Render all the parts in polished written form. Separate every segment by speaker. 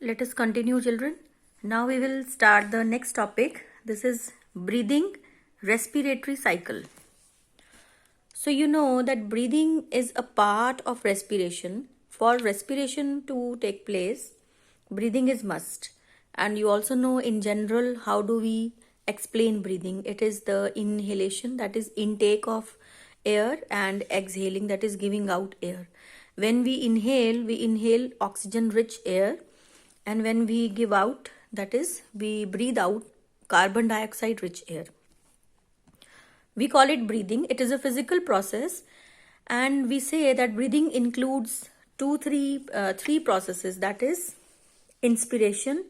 Speaker 1: Let us continue, children. Now we will start the next topic. This is breathing, respiratory cycle. So you know that breathing is a part of respiration. For respiration to take place, breathing is must. And you also know in general how do we explain breathing. It is the inhalation, that is intake of air, and exhaling, that is giving out air. When we inhale oxygen rich air, and when we give out, that is we breathe out carbon dioxide rich air. We call it breathing. It is a physical process, and we say that breathing includes three processes, that is inspiration,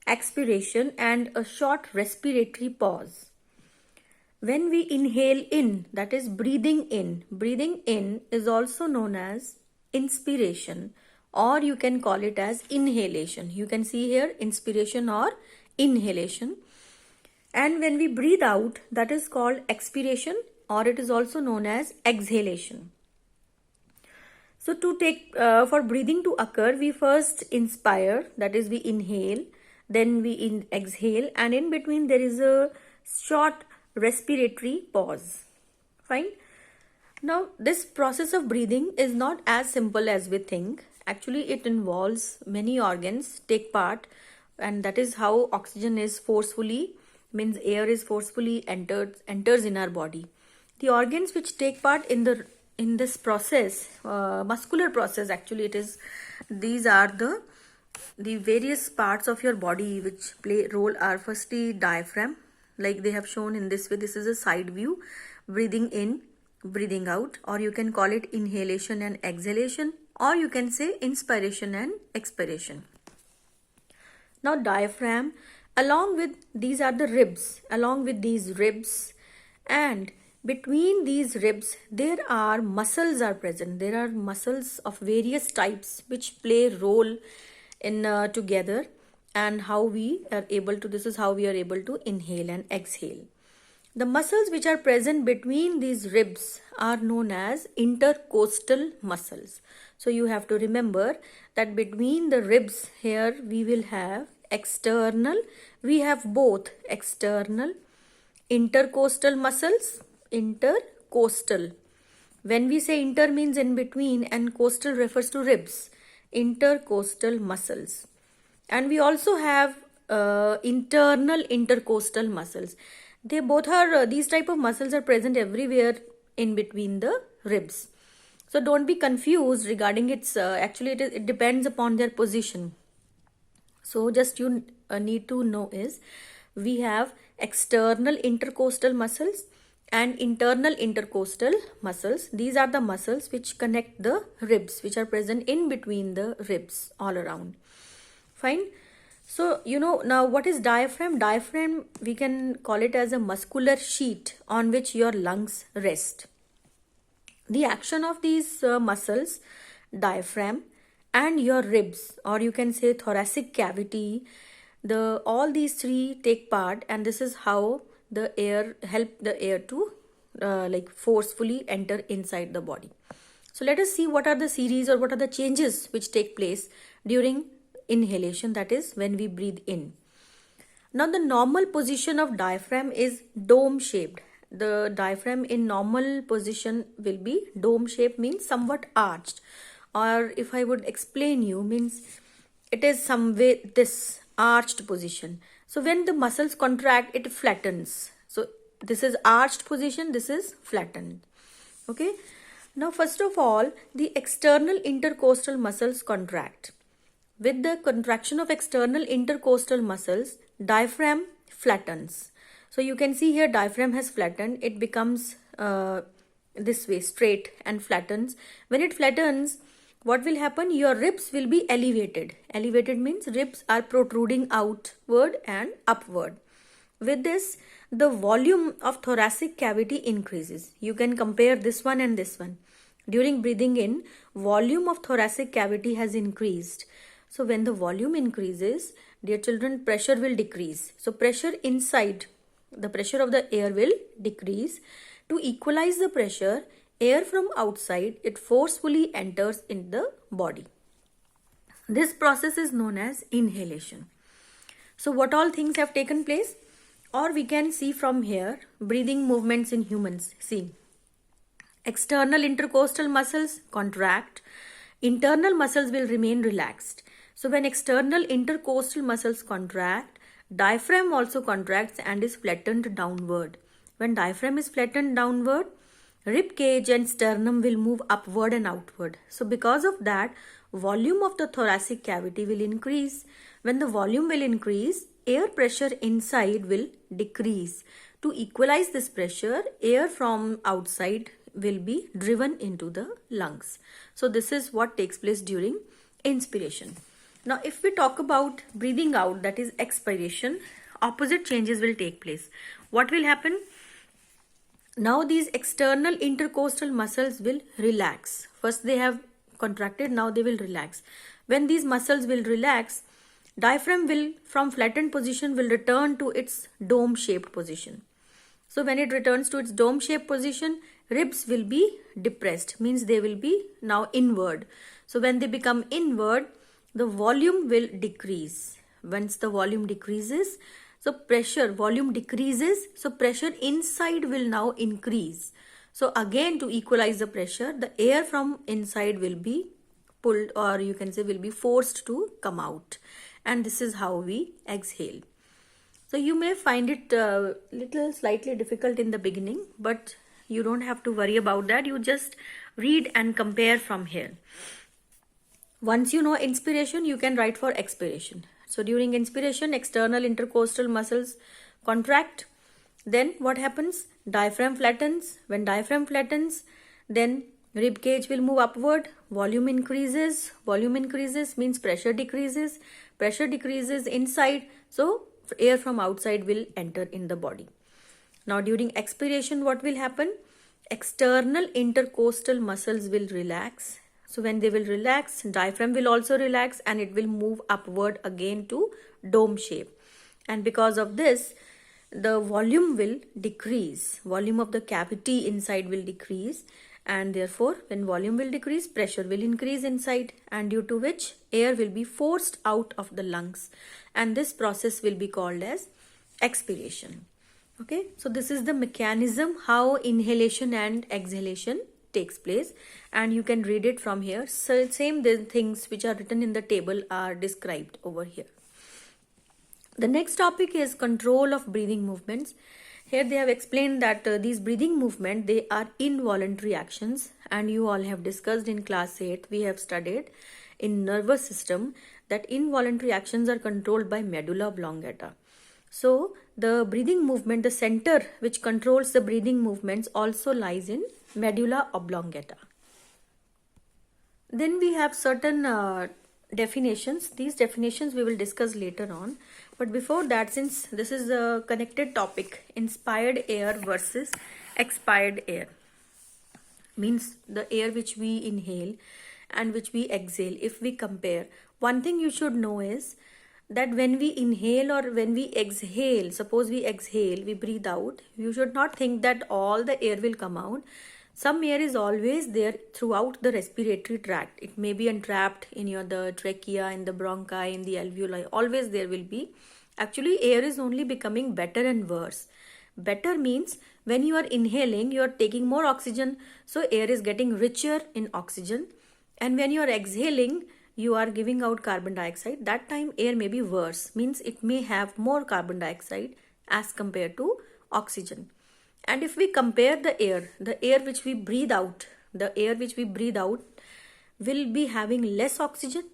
Speaker 1: expiration, and a short respiratory pause. When we inhale in, that is breathing in is also known as inspiration, or you can call it as inhalation. You can see here inspiration or inhalation. And when we breathe out, that is called expiration, or it is also known as exhalation. So for breathing to occur, we first inspire, that is we inhale, then we exhale, and in between there is a short respiratory pause. Fine. Now this process of breathing is not as simple as we think. Actually, it involves many organs take part, and that is how oxygen is means air is forcefully enters in our body. The organs which take part in this process, muscular process, actually it is, these are the various parts of your body which play role are firstly diaphragm, like they have shown in this way. This is a side view, breathing in, breathing out, or you can call it inhalation and exhalation, or you can say inspiration and expiration. Now diaphragm, along with these are the ribs, and between these ribs there are muscles are present. There are muscles of various types which play role in together, and how we are able to, this is how we are able to inhale and exhale. The muscles which are present between these ribs are known as intercostal muscles. So you have to remember that between the ribs here we will have external, we have both external intercostal muscles, intercostal. When we say inter means in between and costal refers to ribs, intercostal muscles. And we also have internal intercostal muscles. They both are, these type of muscles are present everywhere in between the ribs. So don't be confused regarding its, actually it depends upon their position. So just you need to know is, we have external intercostal muscles and internal intercostal muscles. These are the muscles which connect the ribs, which are present in between the ribs all around. Fine. So, you know, now what is diaphragm? Diaphragm, we can call it as a muscular sheet on which your lungs rest. The action of these muscles, diaphragm and your ribs, or you can say thoracic cavity, all these three take part, and this is how the air help the air to like forcefully enter inside the body. So let us see what are the series or what are the changes which take place during inhalation, that is when we breathe in. Now the normal position of diaphragm is dome shaped. The diaphragm in normal position will be dome shaped, means somewhat arched, or if I would explain you, means it is some way this arched position. So when the muscles contract, it flattens. So this is arched position, this is flattened. Okay. Now first of all, the external intercostal muscles contract. With the contraction of external intercostal muscles, diaphragm flattens. So you can see here diaphragm has flattened. It becomes this way, straight and flattens. When it flattens, what will happen? Your ribs will be elevated. Elevated means ribs are protruding outward and upward. With this, the volume of thoracic cavity increases. You can compare this one and this one. During breathing in, volume of thoracic cavity has increased. So when the volume increases, dear children, pressure will decrease. So pressure inside, the pressure of the air will decrease. To equalize the pressure, air from outside, it forcefully enters in the body. This process is known as inhalation. So what all things have taken place? Or we can see from here breathing movements in humans. See, external intercostal muscles contract, internal muscles will remain relaxed. So when external intercostal muscles contract, diaphragm also contracts and is flattened downward. When diaphragm is flattened downward, rib cage and sternum will move upward and outward. So because of that, volume of the thoracic cavity will increase. When the volume will increase, air pressure inside will decrease. To equalize this pressure, air from outside will be driven into the lungs. So this is what takes place during inspiration. Now if we talk about breathing out, that is expiration, opposite changes will take place. What will happen? Now these external intercostal muscles will relax. First they have contracted, now they will relax. When these muscles will relax, diaphragm will from flattened position will return to its dome shaped position. So when it returns to its dome shaped position, ribs will be depressed, means they will be now inward. So when they become inward, the volume will decrease. Once the volume decreases, so volume decreases, so pressure inside will now increase. So again, to equalize the pressure, the air from inside will be pulled, or you can say will be forced to come out. And this is how we exhale. So you may find it little slightly difficult in the beginning, but you don't have to worry about that. You just read and compare from here. Once you know inspiration, you can write for expiration. So during inspiration, external intercostal muscles contract. Then what happens? Diaphragm flattens. When diaphragm flattens, then rib cage will move upward. Volume increases. Volume increases means pressure decreases. Pressure decreases inside. So air from outside will enter in the body. Now during expiration, what will happen? External intercostal muscles will relax. So when they will relax, diaphragm will also relax and it will move upward again to dome shape. And because of this, the volume will decrease. Volume of the cavity inside will decrease, and therefore when volume will decrease, pressure will increase inside, and due to which air will be forced out of the lungs, and this process will be called as expiration. Okay, so this is the mechanism how inhalation and exhalation takes place, and you can read it from here. So same things which are written in the table are described over here. The next topic is control of breathing movements. Here they have explained that these breathing movements, they are involuntary actions, and you all have discussed in class 8, we have studied in nervous system that involuntary actions are controlled by medulla oblongata. So the breathing movement, the center which controls the breathing movements also lies in medulla oblongata. Then we have certain definitions. These definitions we will discuss later on. But before that, since this is a connected topic, inspired air versus expired air, means the air which we inhale and which we exhale. If we compare, one thing you should know is that when we inhale or when we exhale, suppose we exhale, we breathe out, you should not think that all the air will come out. Some air is always there throughout the respiratory tract. It may be entrapped in the trachea, in the bronchi, in the alveoli. Always there will be. Actually, air is only becoming better and worse. Better means when you are inhaling, you are taking more oxygen. So air is getting richer in oxygen. And when you are exhaling, you are giving out carbon dioxide. That time air may be worse. Means it may have more carbon dioxide as compared to oxygen. And if we compare the air which we breathe out, the air which we breathe out will be having less oxygen.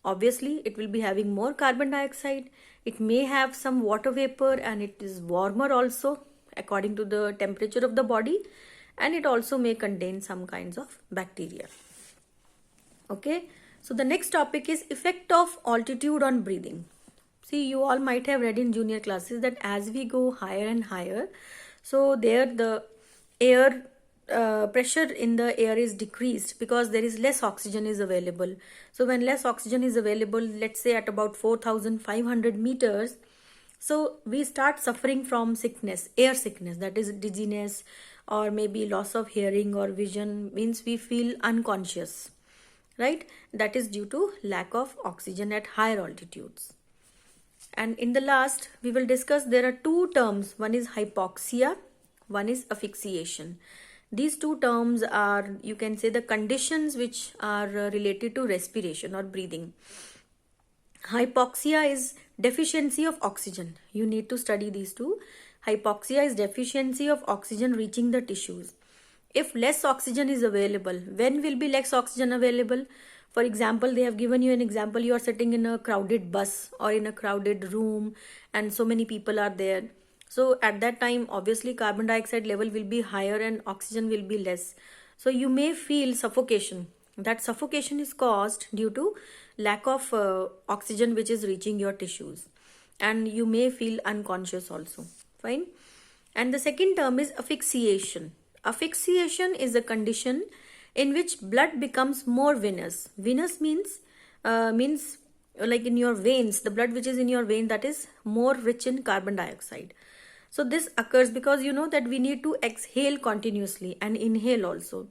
Speaker 1: Obviously, it will be having more carbon dioxide. It may have some water vapor, and it is warmer also according to the temperature of the body. And it also may contain some kinds of bacteria. Okay, so the next topic is effect of altitude on breathing. See, you all might have read in junior classes that as we go higher and higher, so there the air pressure in the air is decreased because there is less oxygen is available. So when less oxygen is available, let's say at about 4,500 meters, so we start suffering from sickness, air sickness, that is dizziness or maybe loss of hearing or vision, means we feel unconscious. right? That is due to lack of oxygen at higher altitudes. And in the last, we will discuss there are two terms. One is hypoxia, one is asphyxiation. These two terms are, you can say, the conditions which are related to respiration or breathing. Hypoxia is deficiency of oxygen. You need to study these two. Hypoxia is deficiency of oxygen reaching the tissues. If less oxygen is available, when will be less oxygen available? For example, they have given you an example. You are sitting in a crowded bus or in a crowded room and so many people are there. So at that time, obviously carbon dioxide level will be higher and oxygen will be less. So you may feel suffocation. That suffocation is caused due to lack of oxygen which is reaching your tissues. And you may feel unconscious also. Fine. And the second term is asphyxiation. Asphyxiation is a condition in which blood becomes more venous. Venous means like in your veins, the blood which is in your vein, that is more rich in carbon dioxide. So this occurs because you know that we need to exhale continuously and inhale also.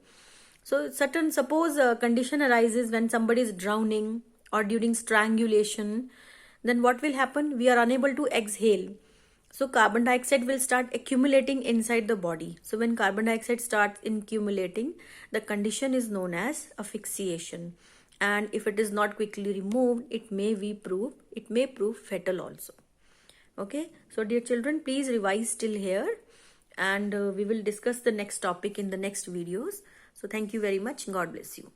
Speaker 1: So suppose a condition arises when somebody is drowning or during strangulation, then what will happen? We are unable to exhale. So carbon dioxide will start accumulating inside the body. So when carbon dioxide starts accumulating, the condition is known as asphyxiation. And if it is not quickly removed, it may prove fatal also. Okay, so dear children, please revise till here, and we will discuss the next topic in the next videos. So thank you very much. God bless you.